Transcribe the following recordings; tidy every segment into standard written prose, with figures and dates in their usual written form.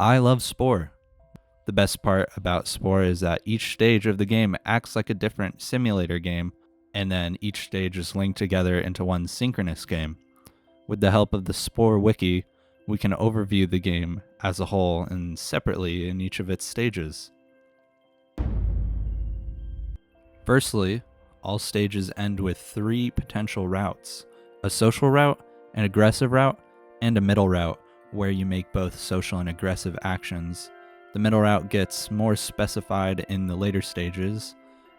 I love Spore. The best part about Spore is that each stage of the game acts like a different simulator game, and then each stage is linked together into one synchronous game. With the help of the Spore Wiki, we can overview the game as a whole and separately in each of its stages. Firstly, all stages end with 3 potential routes: a social route, an aggressive route, and a middle route, where you make both social and aggressive actions. The middle route gets more specified in the later stages.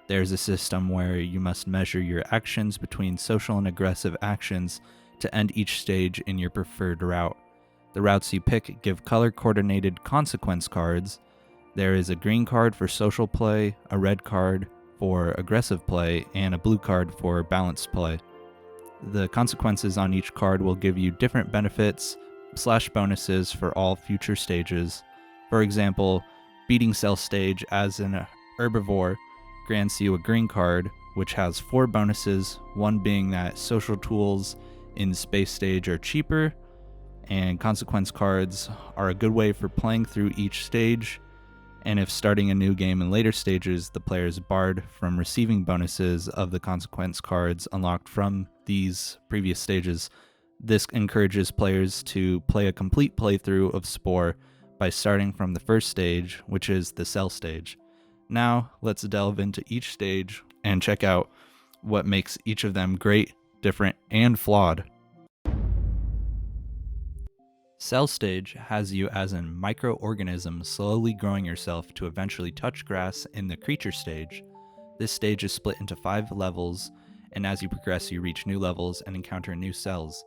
There's a system where you must measure your actions between social and aggressive actions to end each stage in your preferred route. The routes you pick give color-coordinated consequence cards. There is a green card for social play, a red card for aggressive play, and a blue card for balanced play. The consequences on each card will give you different benefits / bonuses for all future stages. For example, beating cell stage as an herbivore grants you a green card, which has 4 bonuses, one being that social tools in space stage are cheaper, and consequence cards are a good way for playing through each stage. And if starting a new game in later stages, the player is barred from receiving bonuses of the consequence cards unlocked from these previous stages. This encourages players to play a complete playthrough of Spore by starting from the first stage, which is the cell stage. Now, let's delve into each stage and check out what makes each of them great, different, and flawed. Cell stage has you as a microorganism slowly growing yourself to eventually touch grass in the creature stage. This stage is split into 5 levels, and as you progress you reach new levels and encounter new cells.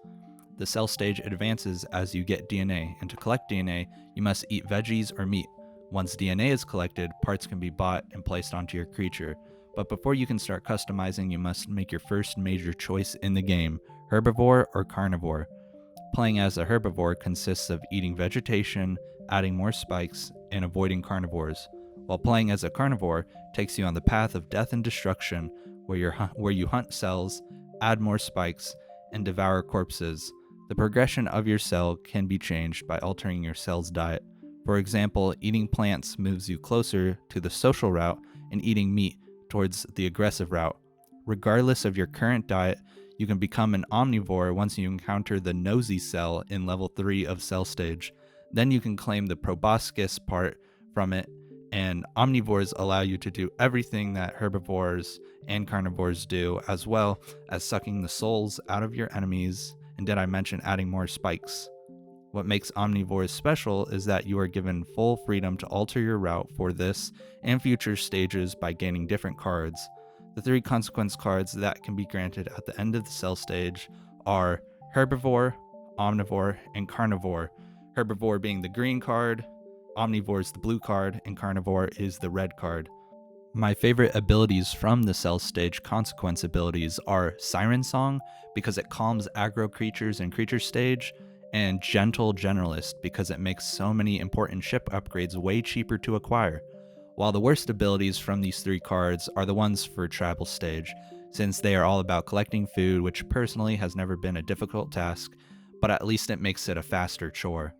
The cell stage advances as you get DNA, and to collect DNA, you must eat veggies or meat. Once DNA is collected, parts can be bought and placed onto your creature. But before you can start customizing, you must make your first major choice in the game: herbivore or carnivore. Playing as a herbivore consists of eating vegetation, adding more spikes, and avoiding carnivores, while playing as a carnivore takes you on the path of death and destruction, where you hunt cells, add more spikes, and devour corpses. The progression of your cell can be changed by altering your cell's diet. For example, eating plants moves you closer to the social route, and eating meat towards the aggressive route. Regardless of your current diet, you can become an omnivore once you encounter the nosy cell in level 3 of cell stage. Then you can claim the proboscis part from it, and omnivores allow you to do everything that herbivores and carnivores do, as well as sucking the souls out of your enemies, and did I mention adding more spikes? What makes omnivores special is that you are given full freedom to alter your route for this and future stages by gaining different cards. The 3 consequence cards that can be granted at the end of the cell stage are herbivore, omnivore, and carnivore. Herbivore being the green card, omnivore is the blue card, and carnivore is the red card. My favorite abilities from the cell stage consequence abilities are Siren Song, because it calms aggro creatures in creature stage, and Gentle Generalist, because it makes so many important ship upgrades way cheaper to acquire. While the worst abilities from these 3 cards are the ones for tribal stage, since they are all about collecting food, which personally has never been a difficult task, but at least it makes it a faster chore.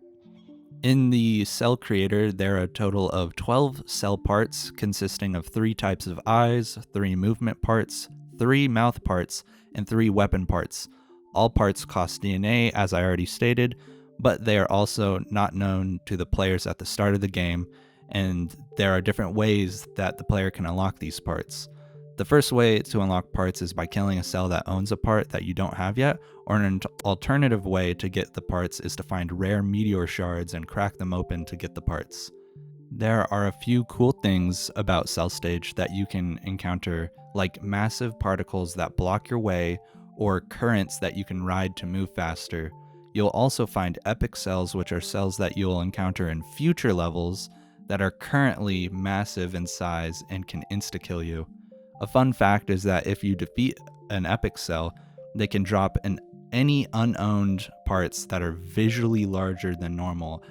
In the cell creator, there are a total of 12 cell parts consisting of 3 types of eyes, 3 movement parts, 3 mouth parts, and 3 weapon parts. All parts cost DNA, as I already stated, but they are also not known to the players at the start of the game, and there are different ways that the player can unlock these parts. The first way to unlock parts is by killing a cell that owns a part that you don't have yet, or an alternative way to get the parts is to find rare meteor shards and crack them open to get the parts. There are a few cool things about cell stage that you can encounter, like massive particles that block your way, or currents that you can ride to move faster. You'll also find epic cells, which are cells that you'll encounter in future levels that are currently massive in size and can insta-kill you. A fun fact is that if you defeat an epic cell, they can drop in any unowned parts that are visually larger than normal.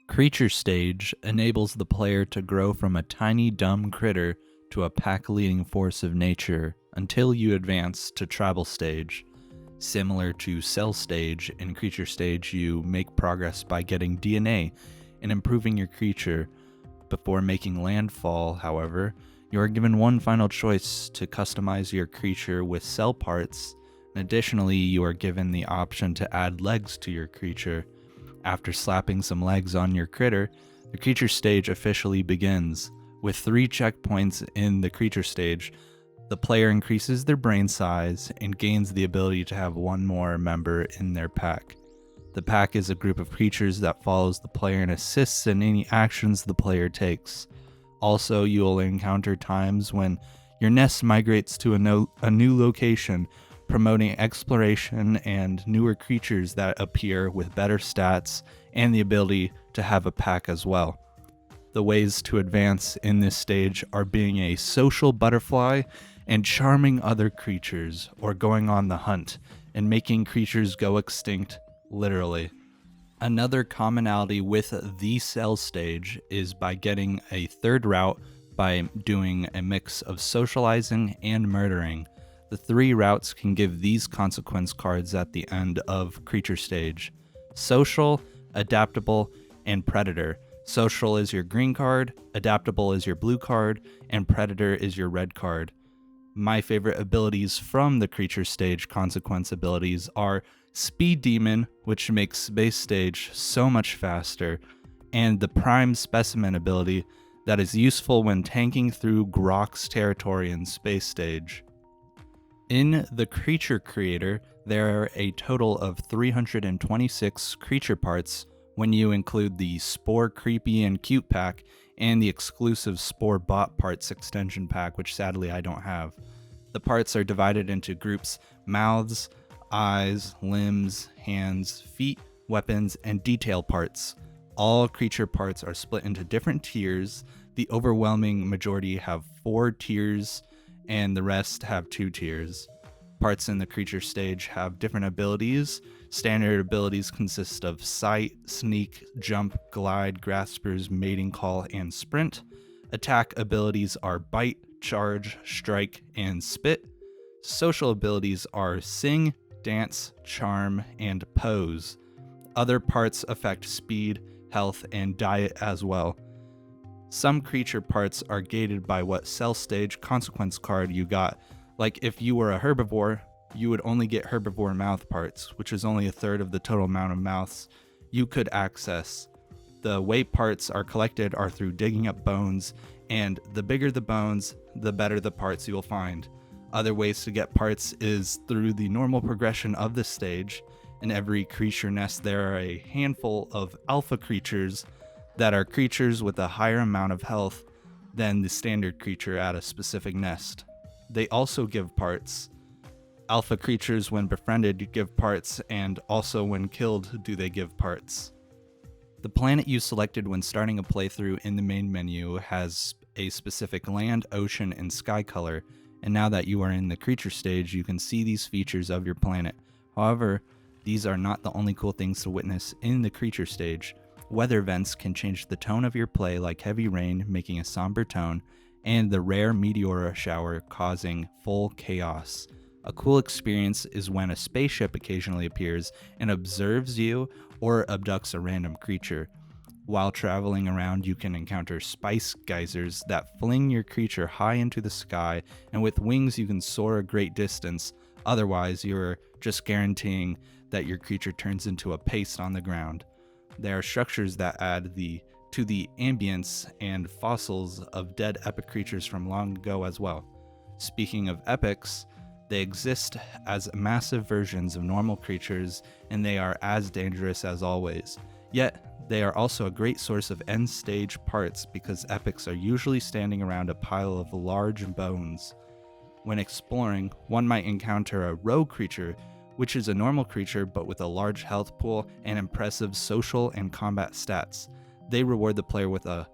Creature stage enables the player to grow from a tiny dumb critter to a pack-leading force of nature until you advance to tribal stage. Similar to cell stage, in creature stage you make progress by getting DNA and improving your creature. Before making landfall, however, you are given one final choice to customize your creature with cell parts, and additionally you are given the option to add legs to your creature. After slapping some legs on your critter, the creature stage officially begins. With 3 checkpoints in the creature stage, the player increases their brain size and gains the ability to have one more member in their pack. The pack is a group of creatures that follows the player and assists in any actions the player takes. Also, you will encounter times when your nest migrates to a new location, promoting exploration and newer creatures that appear with better stats and the ability to have a pack as well. The ways to advance in this stage are being a social butterfly and charming other creatures, or going on the hunt and making creatures go extinct, literally. Another commonality with the cell stage is by getting a third route by doing a mix of socializing and murdering. The 3 routes can give these consequence cards at the end of creature stage: social, adaptable, and predator. Social is your green card, adaptable is your blue card, and predator is your red card. My favorite abilities from the creature stage consequence abilities are Speed Demon, which makes space stage so much faster, and the Prime Specimen ability that is useful when tanking through Grok's territory in space stage. In the creature creator, there are a total of 326 creature parts when you include the Spore Creepy and Cute pack and the exclusive Spore Bot Parts extension pack, which sadly I don't have. The parts are divided into groups: mouths, eyes, limbs, hands, feet, weapons, and detail parts. All creature parts are split into different tiers. The overwhelming majority have 4 tiers, and the rest have 2 tiers. Parts in the creature stage have different abilities. Standard abilities consist of sight, sneak, jump, glide, graspers, mating call, and sprint. Attack abilities are bite, charge, strike, and spit. Social abilities are sing, dance, charm, and pose. Other parts affect speed, health, and diet as well. Some creature parts are gated by what cell stage consequence card you got. Like if you were a herbivore, you would only get herbivore mouth parts, which is only a third of the total amount of mouths you could access. The way parts are collected are through digging up bones, and the bigger the bones, the better the parts you'll find. Other ways to get parts is through the normal progression of the stage. In every creature nest there are a handful of alpha creatures that are creatures with a higher amount of health than the standard creature at a specific nest. They also give parts. Alpha creatures, when befriended, give parts, and also when killed do they give parts. The planet you selected when starting a playthrough in the main menu has a specific land, ocean, and sky color, and now that you are in the creature stage, you can see these features of your planet. However, these are not the only cool things to witness in the creature stage. Weather events can change the tone of your play, like heavy rain making a somber tone, and the rare meteor shower causing full chaos. A cool experience is when a spaceship occasionally appears and observes you or abducts a random creature. While traveling around, you can encounter spice geysers that fling your creature high into the sky, and with wings you can soar a great distance. Otherwise, you're just guaranteeing that your creature turns into a paste on the ground. There are structures that add to the ambience and fossils of dead epic creatures from long ago as well. Speaking of epics, they exist as massive versions of normal creatures, and they are as dangerous as always. Yet, they are also a great source of end-stage parts because epics are usually standing around a pile of large bones. When exploring, one might encounter a rogue creature, which is a normal creature but with a large health pool and impressive social and combat stats. They reward the player with a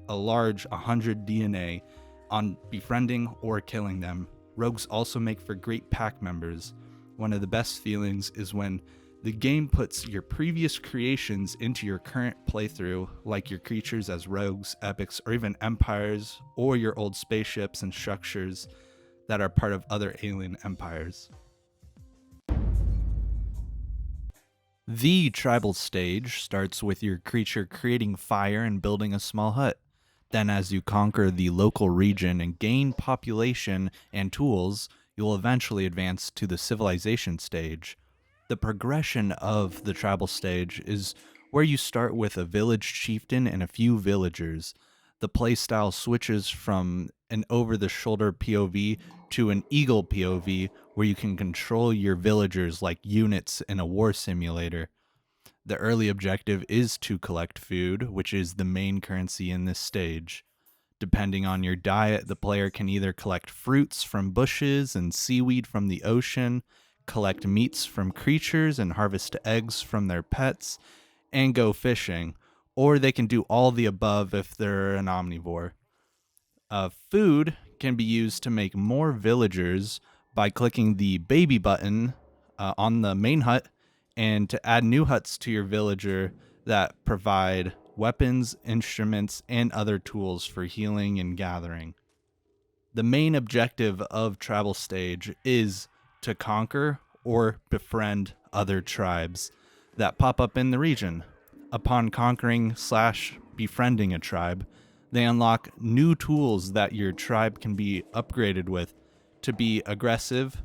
large 100 DNA on befriending or killing them. Rogues also make for great pack members. One of the best feelings is when the game puts your previous creations into your current playthrough, like your creatures as rogues, epics, or even empires, or your old spaceships and structures that are part of other alien empires. The tribal stage starts with your creature creating fire and building a small hut. Then, as you conquer the local region and gain population and tools, you'll eventually advance to the civilization stage. The progression of the tribal stage is where you start with a village chieftain and a few villagers. The playstyle switches from an over the shoulder POV to an eagle POV where you can control your villagers like units in a war simulator. The early objective is to collect food, which is the main currency in this stage. Depending on your diet, the player can either collect fruits from bushes and seaweed from the ocean, collect meats from creatures and harvest eggs from their pets, and go fishing. Or they can do all the above if they're an omnivore. Food can be used to make more villagers by clicking the baby button on the main hut and to add new huts to your villager that provide weapons, instruments, and other tools for healing and gathering. The main objective of Travel Stage is to conquer or befriend other tribes that pop up in the region. Upon conquering / befriending a tribe, they unlock new tools that your tribe can be upgraded with. To be aggressive,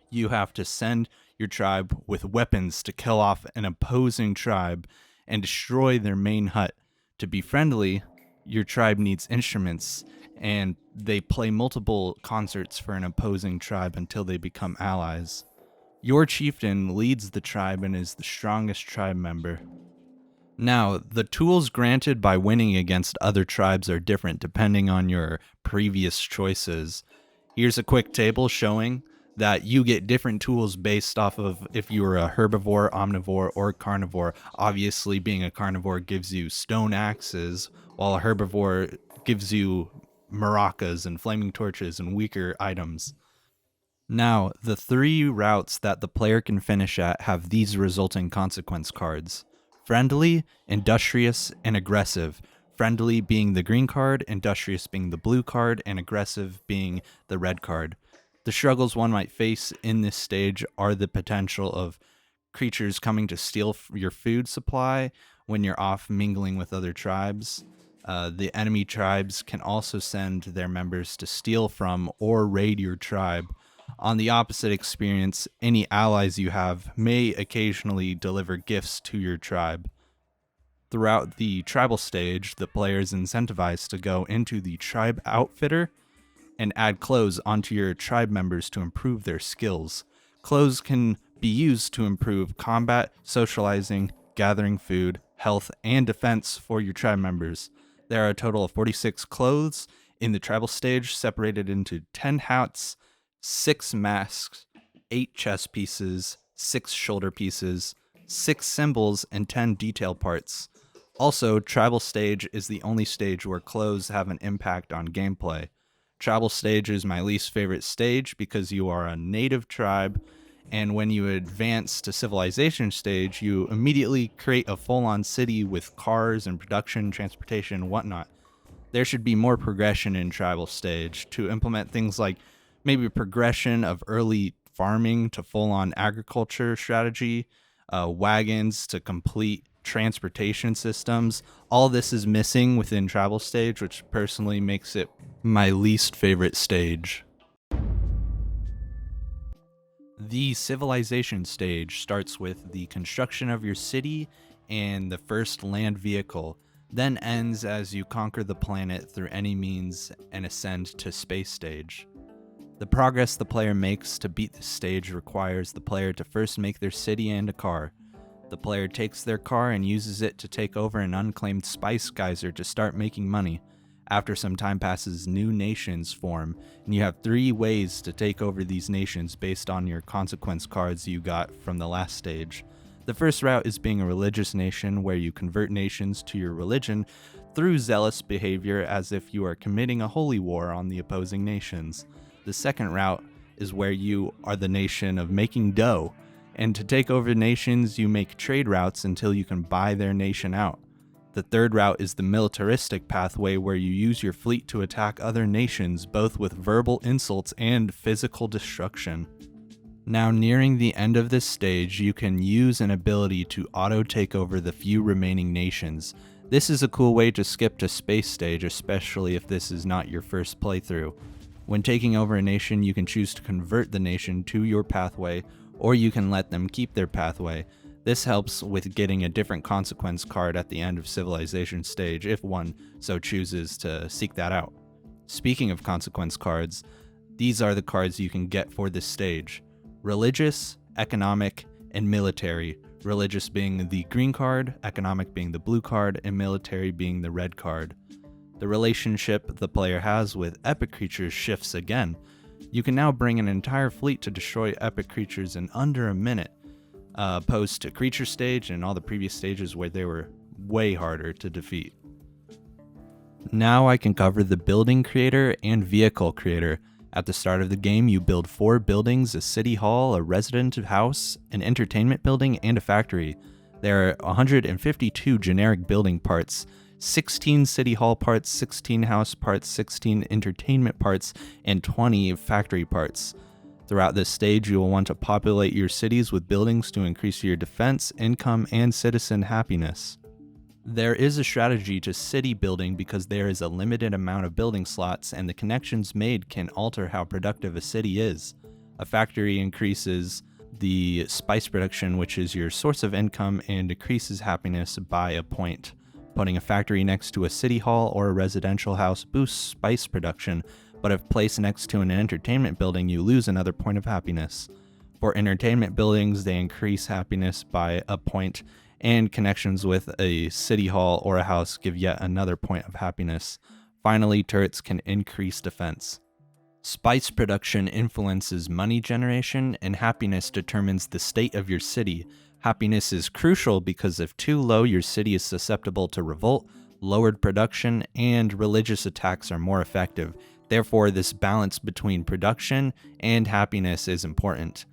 you have to send your tribe with weapons to kill off an opposing tribe and destroy their main hut. To be friendly, your tribe needs instruments and they play multiple concerts for an opposing tribe until they become allies. Your chieftain leads the tribe and is the strongest tribe member. Now, the tools granted by winning against other tribes are different depending on your previous choices. Here's a quick table showing that you get different tools based off of if you were a herbivore, omnivore, or carnivore. Obviously, being a carnivore gives you stone axes, while a herbivore gives you maracas and flaming torches and weaker items. Now, the 3 routes that the player can finish at have these resulting consequence cards: friendly, industrious, and aggressive. Friendly being the green card, industrious being the blue card, and aggressive being the red card. The struggles one might face in this stage are the potential of creatures coming to steal your food supply when you're off mingling with other tribes. The enemy tribes can also send their members to steal from or raid your tribe. On the opposite experience, any allies you have may occasionally deliver gifts to your tribe. Throughout the tribal stage, the player is incentivized to go into the tribe outfitter and add clothes onto your tribe members to improve their skills. Clothes can be used to improve combat, socializing, gathering food, health, and defense for your tribe members. There are a total of 46 clothes in the tribal stage, separated into 10 hats, 6 masks, 8 chest pieces, 6 shoulder pieces, 6 symbols, and 10 detail parts. Also, Tribal Stage is the only stage where clothes have an impact on gameplay. Tribal Stage is my least favorite stage because you are a native tribe, and when you advance to Civilization Stage, you immediately create a full-on city with cars and production, transportation, and whatnot. There should be more progression in Tribal Stage to implement things like maybe progression of early farming to full-on agriculture strategy, wagons to complete transportation systems. All this is missing within Tribal Stage, which personally makes it my least favorite stage. The Civilization Stage starts with the construction of your city and the first land vehicle, then ends as you conquer the planet through any means and ascend to Space Stage. The progress the player makes to beat this stage requires the player to first make their city and a car. The player takes their car and uses it to take over an unclaimed spice geyser to start making money. After some time passes, new nations form, and you have 3 ways to take over these nations based on your consequence cards you got from the last stage. The first route is being a religious nation, where you convert nations to your religion through zealous behavior as if you are committing a holy war on the opposing nations. The second route is where you are the nation of making dough, and to take over nations you make trade routes until you can buy their nation out. The third route is the militaristic pathway, where you use your fleet to attack other nations, both with verbal insults and physical destruction. Now, nearing the end of this stage, you can use an ability to auto take over the few remaining nations. This is a cool way to skip to space stage, especially if this is not your first playthrough. When taking over a nation, you can choose to convert the nation to your pathway, or you can let them keep their pathway. This helps with getting a different consequence card at the end of Civilization stage, if one so chooses to seek that out. Speaking of consequence cards, these are the cards you can get for this stage: religious, economic, and military. Religious being the green card, economic being the blue card, and military being the red card. The relationship the player has with epic creatures shifts again. You can now bring an entire fleet to destroy epic creatures in under a minute, opposed to creature stage and all the previous stages where they were way harder to defeat. Now I can cover the building creator and vehicle creator. At the start of the game, you build 4 buildings: a city hall, a resident house, an entertainment building, and a factory. There are 152 generic building parts, 16 city hall parts, 16 house parts, 16 entertainment parts, and 20 factory parts. Throughout this stage, you will want to populate your cities with buildings to increase your defense, income, and citizen happiness. There is a strategy to city building because there is a limited amount of building slots, and the connections made can alter how productive a city is. A factory increases the spice production, which is your source of income, and decreases happiness by a point. Putting a factory next to a city hall or a residential house boosts spice production, but if placed next to an entertainment building, you lose another point of happiness. For entertainment buildings, they increase happiness by a point, and connections with a city hall or a house give yet another point of happiness. Finally, turrets can increase defense. Spice production influences money generation, and happiness determines the state of your city. Happiness is crucial because if too low, your city is susceptible to revolt, lowered production, and religious attacks are more effective. Therefore, this balance between production and happiness is important.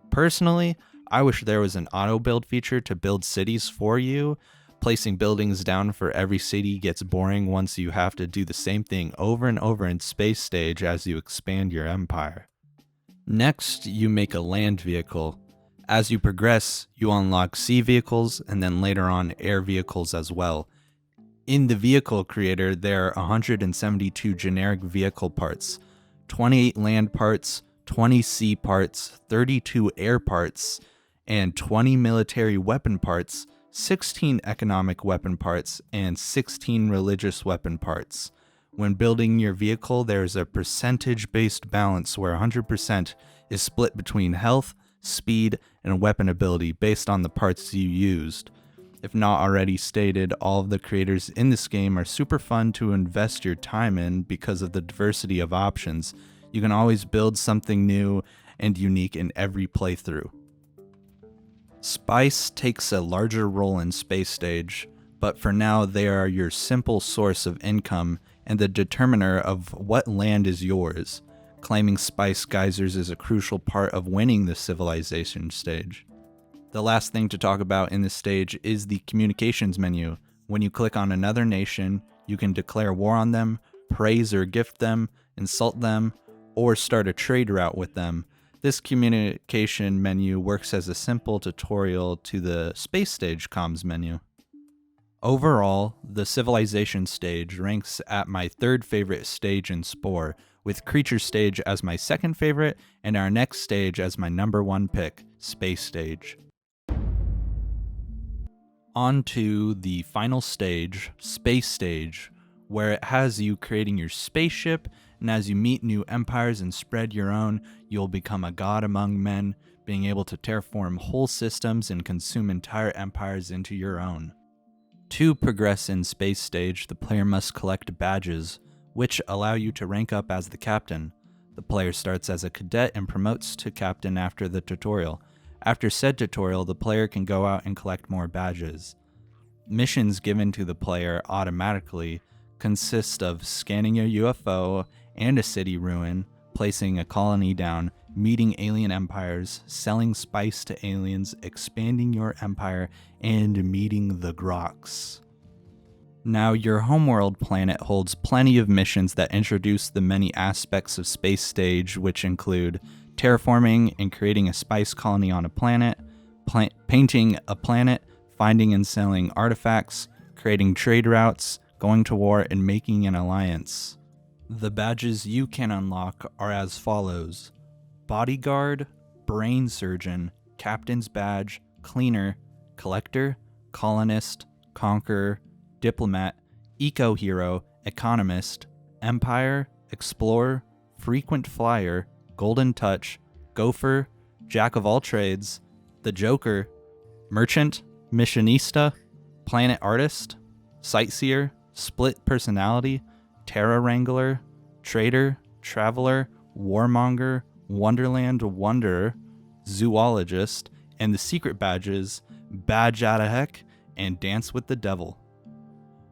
Personally, I wish there was an auto build feature to build cities for you. Placing buildings down for every city gets boring once you have to do the same thing over and over in space stage as you expand your empire. Next, you make a land vehicle. As you progress, you unlock sea vehicles and then later on air vehicles as well. In the vehicle creator, there are 172 generic vehicle parts, 28 land parts, 20 sea parts, 32 air parts, and 20 military weapon parts, 16 economic weapon parts, and 16 religious weapon parts. When building your vehicle, there is a percentage-based balance where 100% is split between health, speed, and weapon ability based on the parts you used. If not already stated, all of the creators in this game are super fun to invest your time in because of the diversity of options. You can always build something new and unique in every playthrough. Spice takes a larger role in space stage, but for now they are your simple source of income and the determiner of what land is yours. Claiming spice geysers is a crucial part of winning the civilization stage. The last thing to talk about in this stage is the communications menu. When you click on another nation, you can declare war on them, praise or gift them, insult them, or start a trade route with them. This communication menu works as a simple tutorial to the space stage comms menu. Overall, the civilization stage ranks at my 3rd favorite stage in Spore, with creature stage as my 2nd favorite and our next stage as my number 1 pick, space stage. On to the final stage, space stage, where it has you creating your spaceship, and as you meet new empires and spread your own, you'll become a god among men, being able to terraform whole systems and consume entire empires into your own. To progress in space stage, the player must collect badges, which allow you to rank up as the captain. The player starts as a cadet and promotes to captain after the tutorial. After said tutorial, the player can go out and collect more badges. Missions given to the player automatically consist of scanning a UFO and a city ruin, placing a colony down, meeting alien empires, selling spice to aliens, expanding your empire, and meeting the Groks. Now, your homeworld planet holds plenty of missions that introduce the many aspects of space stage, which include terraforming and creating a spice colony on a planet, painting a planet, finding and selling artifacts, creating trade routes, going to war, and making an alliance. The badges you can unlock are as follows: Bodyguard, Brain Surgeon, Captain's Badge, Cleaner, Collector, Colonist, Conqueror, Diplomat, Eco-Hero, Economist, Empire, Explorer, Frequent Flyer, Golden Touch, Gopher, Jack of all trades, the Joker, Merchant, Missionista, Planet Artist, Sightseer, Split Personality, Terra Wrangler, Trader, Traveler, Warmonger, Wonderland Wanderer, Zoologist, and the secret badges Badge Outta Heck and Dance with the Devil.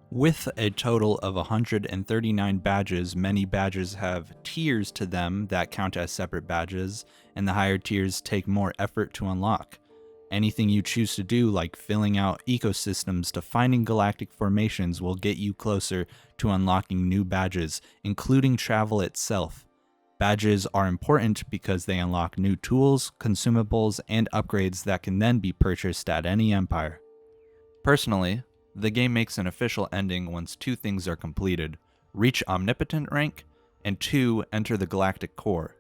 With a total of 139 badges, many badges have tiers to them that count as separate badges, and the higher tiers take more effort to unlock. Anything you choose to do, like filling out ecosystems to finding galactic formations, will get you closer to unlocking new badges, including travel itself. Badges are important because they unlock new tools, consumables, and upgrades that can then be purchased at any empire. Personally, the game makes an official ending once two things are completed: reach Omnipotent rank, and 2, enter the Galactic Core.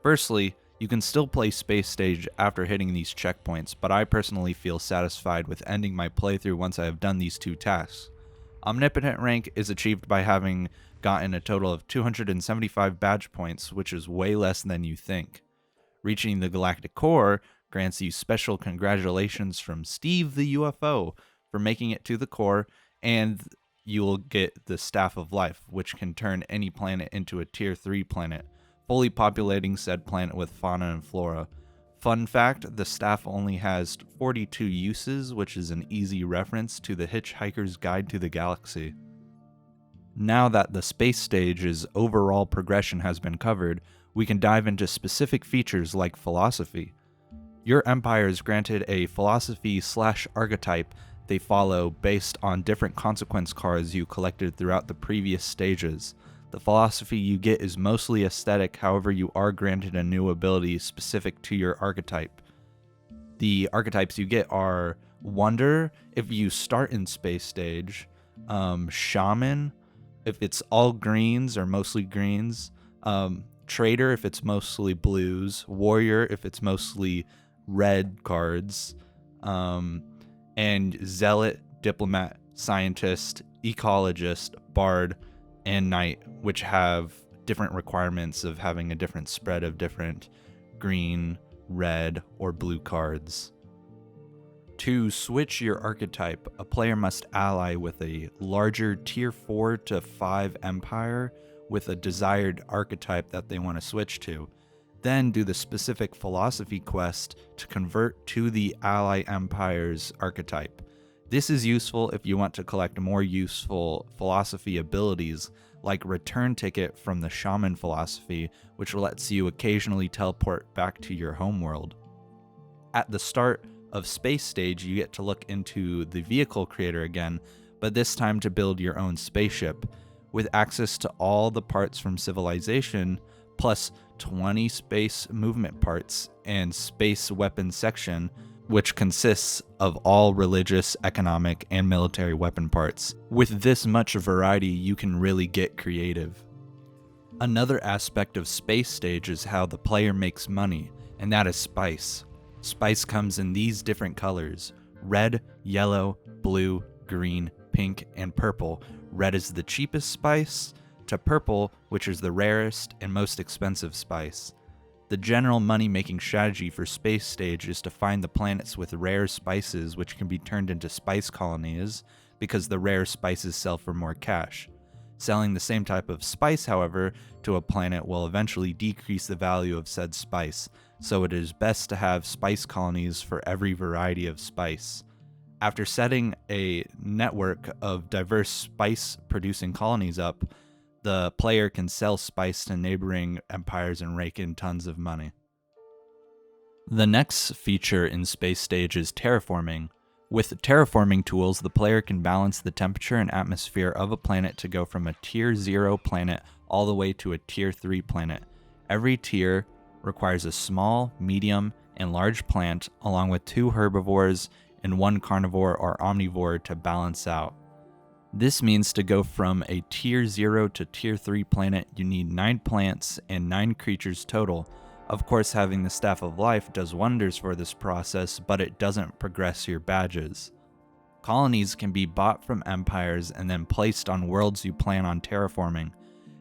Firstly, you can still play Space Stage after hitting these checkpoints, but I personally feel satisfied with ending my playthrough once I have done these 2 tasks. Omnipotent rank is achieved by having gotten a total of 275 badge points, which is way less than you think. Reaching the Galactic Core grants you special congratulations from Steve the UFO for making it to the core, and you'll get the Staff of Life, which can turn any planet into a Tier 3 planet, fully populating said planet with fauna and flora. Fun fact, the staff only has 42 uses, which is an easy reference to the Hitchhiker's Guide to the Galaxy. Now that the space stage's overall progression has been covered, we can dive into specific features like philosophy. Your empire is granted a philosophy/archetype they follow based on different consequence cards you collected throughout the previous stages. The philosophy you get is mostly aesthetic, however you are granted a new ability specific to your archetype. The archetypes you get are Wonder, if you start in Space Stage, Shaman, if it's all greens or mostly greens, Trader, if it's mostly blues, Warrior, if it's mostly red cards, and Zealot, Diplomat, Scientist, Ecologist, Bard, and Knight, which have different requirements of having a different spread of different green, red, or blue cards. To switch your archetype, a player must ally with a larger Tier 4 to 5 empire with a desired archetype that they want to switch to. Then do the specific philosophy quest to convert to the ally empire's archetype. This is useful if you want to collect more useful philosophy abilities, like Return Ticket from the Shaman philosophy, which lets you occasionally teleport back to your homeworld. At the start of Space Stage, you get to look into the vehicle creator again, but this time to build your own spaceship, with access to all the parts from Civilization, plus 20 space movement parts and space weapon section, which consists of all religious, economic, and military weapon parts. With this much variety, you can really get creative. Another aspect of Space Stage is how the player makes money, and that is spice. Spice comes in these different colors: red, yellow, blue, green, pink, and purple. Red is the cheapest spice, to purple, which is the rarest and most expensive spice. The general money-making strategy for Space Stage is to find the planets with rare spices which can be turned into spice colonies, because the rare spices sell for more cash. Selling the same type of spice, however, to a planet will eventually decrease the value of said spice, so it is best to have spice colonies for every variety of spice. After setting a network of diverse spice-producing colonies up, the player can sell spice to neighboring empires and rake in tons of money. The next feature in Space Stage is terraforming. With terraforming tools, the player can balance the temperature and atmosphere of a planet to go from a Tier 0 planet all the way to a Tier 3 planet. Every tier requires a small, medium, and large plant along with 2 herbivores and 1 carnivore or omnivore to balance out. This means to go from a tier 0 to tier 3 planet, you need 9 plants and 9 creatures total. Of course, having the Staff of Life does wonders for this process, but it doesn't progress your badges. Colonies can be bought from empires and then placed on worlds you plan on terraforming.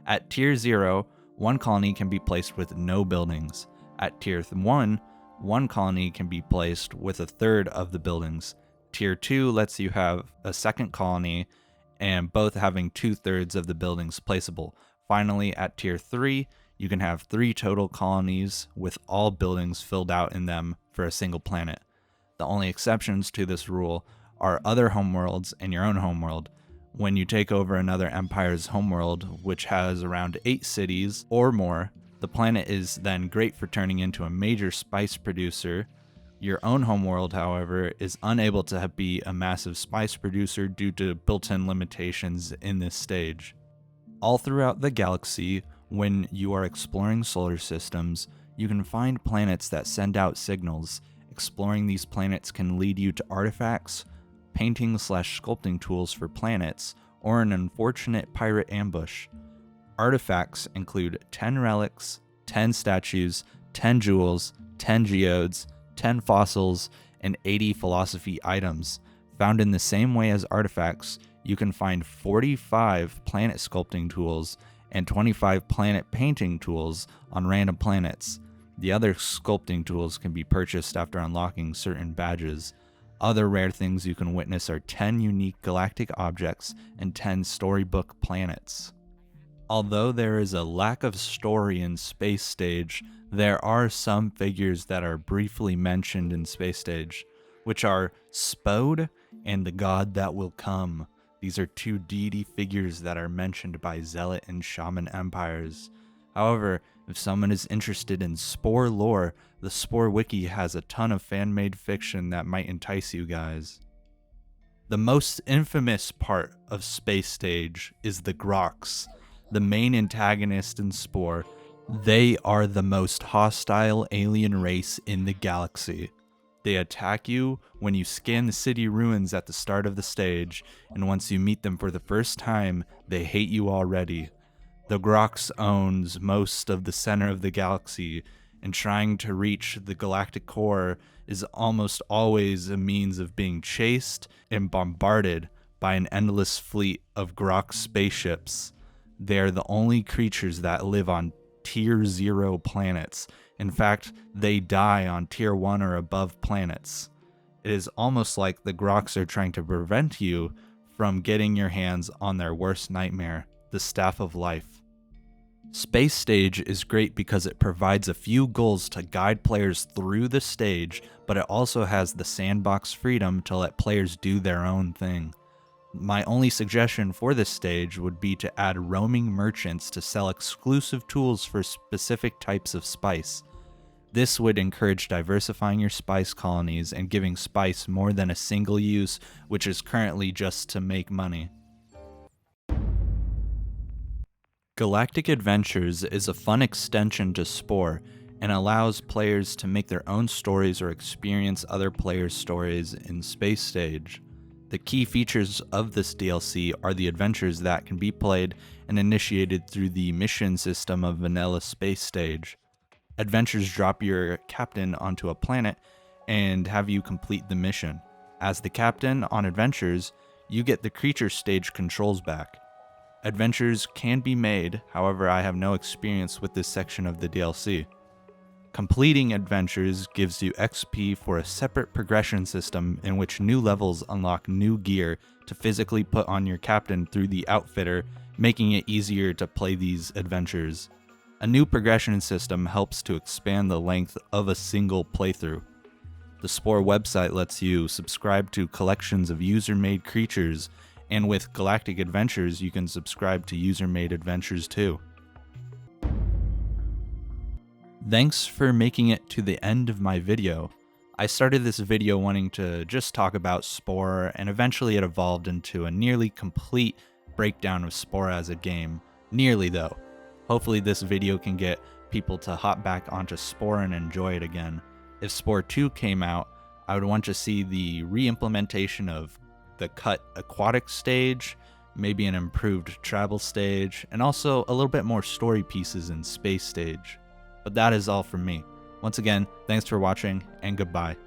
At tier 0, 1 colony can be placed with no buildings. At tier 1, 1 colony can be placed with a third of the buildings. Tier 2 lets you have a second colony and both having 2/3 of the buildings placeable. Finally, at tier 3, you can have 3 total colonies with all buildings filled out in them for a single planet. The only exceptions to this rule are other homeworlds and your own homeworld. When you take over another empire's homeworld, which has around 8 cities or more, the planet is then great for turning into a major spice producer. Your own homeworld, however, is unable to be a massive spice producer due to built-in limitations in this stage. All throughout the galaxy, when you are exploring solar systems, you can find planets that send out signals. Exploring these planets can lead you to artifacts, painting/sculpting tools for planets, or an unfortunate pirate ambush. Artifacts include 10 relics, 10 statues, 10 jewels, 10 geodes, 10 fossils, and 80 philosophy items. Found in the same way as artifacts, you can find 45 planet sculpting tools and 25 planet painting tools on random planets. The other sculpting tools can be purchased after unlocking certain badges. Other rare things you can witness are 10 unique galactic objects and 10 storybook planets. Although there is a lack of story in Space Stage, there are some figures that are briefly mentioned in Space Stage, which are Spode and the God That Will Come. These are 2 deity figures that are mentioned by Zealot and Shaman empires. However, if someone is interested in Spore lore, the Spore Wiki has a ton of fan-made fiction that might entice you guys. The most infamous part of Space Stage is the Grox, the main antagonist in Spore. They are the most hostile alien race in the galaxy. They attack you when you scan the city ruins at the start of the stage, and once you meet them for the first time, they hate you already. The Grox owns most of the center of the galaxy, and trying to reach the galactic core is almost always a means of being chased and bombarded by an endless fleet of Grox spaceships. They are the only creatures that live on tier 0 planets. In fact, they die on tier 1 or above planets. It is almost like the Grox are trying to prevent you from getting your hands on their worst nightmare, the Staff of Life. Space Stage is great because it provides a few goals to guide players through the stage, but it also has the sandbox freedom to let players do their own thing. My only suggestion for this stage would be to add roaming merchants to sell exclusive tools for specific types of spice. This would encourage diversifying your spice colonies and giving spice more than a single use, which is currently just to make money. Galactic Adventures is a fun extension to Spore and allows players to make their own stories or experience other players' stories in Space Stage. The key features of this DLC are the adventures that can be played and initiated through the mission system of vanilla Space Stage. Adventures drop your captain onto a planet and have you complete the mission. As the captain on Adventures, you get the creature stage controls back. Adventures can be made, however I have no experience with this section of the DLC. Completing Adventures gives you XP for a separate progression system in which new levels unlock new gear to physically put on your captain through the outfitter, making it easier to play these adventures. A new progression system helps to expand the length of a single playthrough. The Spore website lets you subscribe to collections of user-made creatures, and with Galactic Adventures you can subscribe to user-made adventures too. Thanks for making it to the end of my video. I started this video wanting to just talk about Spore, and eventually it evolved into a nearly complete breakdown of Spore as a game. Nearly though. Hopefully this video can get people to hop back onto Spore and enjoy it again. If Spore 2 came out, I would want to see the re-implementation of the cut aquatic stage, maybe an improved travel stage, and also a little bit more story pieces in space stage. But that is all from me. Once again, thanks for watching, and goodbye.